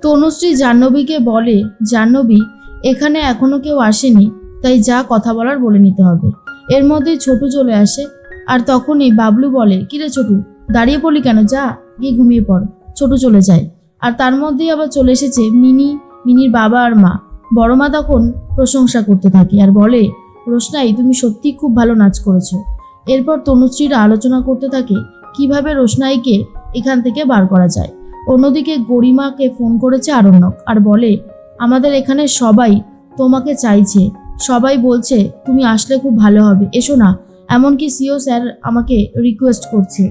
তনুশ্রী জাহ্নবীকে বলে, জাহ্নবী এখানে এখনো কেউ আসেনি, তাই যা কথা বলার বলে নিতে হবে। এর মধ্যেই ছোটু চলে আসে, আর তখনই বাবলু বলে, কিরে ছোটু, দাঁড়িয়ে পড়লি কেন, যা গিয়ে ঘুমিয়ে পড়। ছোটু চলে যায়। আর তার মধ্যেই আবার চলে এসেছে মিনির বাবা আর মা। বড় মা তখন প্রশংসা করতে থাকে আর বলে, রোশনাই তুমি সত্যি খুব ভালো নাচ করেছো। এরপর তনুশ্রীরা আলোচনা করতে থাকে কিভাবে রোশনাইকে এখান থেকে বার করা যায়। অন্যদিকে গরিমাকে ফোন করেছে আরণ্যক আর বলে, আমাদের এখানে সবাই তোমাকে চাইছে, সবাই বলছে তুমি আসলে খুব ভালো হবে, এসো না। এমনকি সিও স্যার আমাকে রিকোয়েস্ট করছে।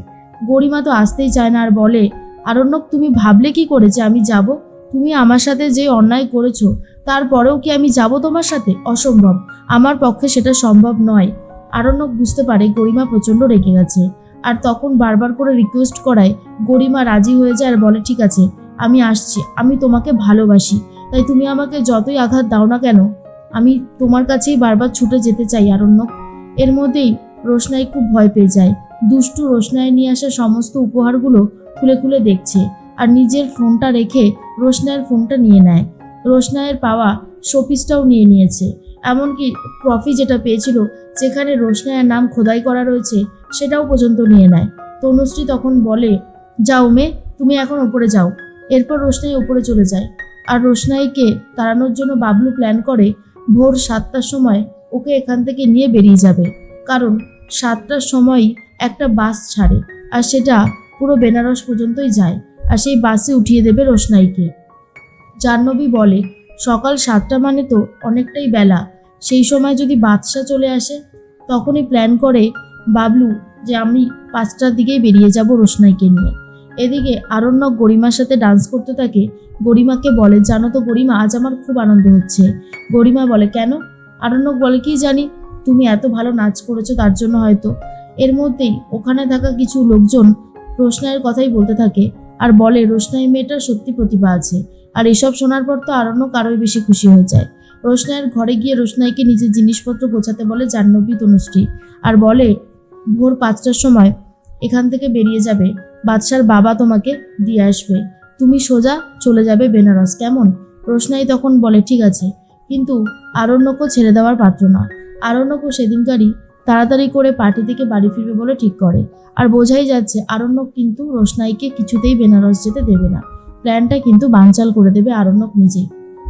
গরিমা তো আসতেই চায় না আর বলে, আরণ্যক তুমি ভাবলে কি করেছে আমি যাব? তুমি আমার সাথে যে অন্যায় করেছো তারপরেও কি আমি যাব তোমার সাথে? অসম্ভব, আমার পক্ষে সেটা সম্ভব নয়। আরণ্যক বুঝতে পারে গরিমা প্রচণ্ড রেগে গেছে, আর তখন বারবার করে রিকোয়েস্ট করায় গরিমা রাজি হয়ে যায় আর বলে, ঠিক আছে আমি আসছি, আমি তোমাকে ভালোবাসি, তাই তুমি আমাকে যতই আঘাত দাও না কেন আমি তোমার কাছেই বারবার ছুটে যেতে চাই আরণ্যক। এর মধ্যেই রোশনাই খুব ভয় পেয়ে যায়। দুষ্টু রোশনাই নিয়ে আসা সমস্ত উপহারগুলো খুলে খুলে দেখছে আর নিজের ফোনটা রেখে রোশনাইয়ের ফোনটা নিয়ে নেয়। রোশনাইয়ের পাওয়া শোপিসটাও নিয়ে নিয়েছে, এমনকি ট্রফি যেটা পেয়েছিল যেখানে রোশনাইয়ের নাম খোদাই করা রয়েছে সেটাও পর্যন্ত নিয়ে নেয়। তনুশ্রী তখন বলে, যাও মেয়ে, তুমি এখন ওপরে যাও। এরপর রোশনাই ওপরে চলে যায়। আর রোশনাইকে তাড়ানোর জন্য বাবলু প্ল্যান করে ভোর 7টার সময় ওকে এখান থেকে নিয়ে বেরিয়ে যাবে, কারণ 7টার সময়ই একটা বাস ছাড়ে আর সেটা পুরো বেনারস পর্যন্তই যায়, আর সেই বাসে উঠিয়ে দেবে রোশনাইকে। জাহ্নবী বলে, সকাল 7টা মানে তো অনেকটাই বেলা, সেই সময় যদি বাদশা চলে আসে। তখনই প্ল্যান করে বাবলু যে আমি 5টার দিকেই বেরিয়ে যাব রোশনাইকে নিয়ে। এদিকে আরণ্যক গরিমার সাথে ডান্স করতে থাকে। গরিমাকে বলে, জানো তো গরিমা, আজ আমার খুব আনন্দ হচ্ছে। গরিমা বলে, কেন? আরণ্যক বলে, কি জানি, তুমি এত ভালো নাচ করেছো তার জন্য হয়তো। এর মধ্যেই ওখানে থাকা কিছু লোকজন রোশনাইয়ের কথাই বলতে থাকে আর বলে, রোশনাই মেয়েটার সত্যি প্রতিভা আছে। আর এসব শোনার পর তো আরণ্যক আরোই বেশি খুশি হয়ে যায়। রোশনাইয়ের ঘরে গিয়ে রোশনাইকে নিজের জিনিসপত্র গোছাতে বলে জাহ্নবী তনুশ্রী, আর বলে ভোর 5টার সময় এখান থেকে বেরিয়ে যাবে, বাদশার বাবা তোমাকে দিয়ে আসবে, তুমি সোজা চলে যাবে বেনারস, কেমন? রোশনাই তখন বলে, ঠিক আছে, কিন্তু আরণ্যকও ছেড়ে দেওয়ার পাত্র না। আরণ্যকও সেদিনকারই তাড়াতাড়ি করে পার্টি থেকে বাড়ি ফিরবে বলে ঠিক করে। আর বোঝাই যাচ্ছে আরণ্যক কিন্তু রোশনাইকে কিছুতেই বেনারস যেতে দেবে না। প্ল্যানটা কিন্তু বানচাল করে দেবে আরণ্যক নিজেই।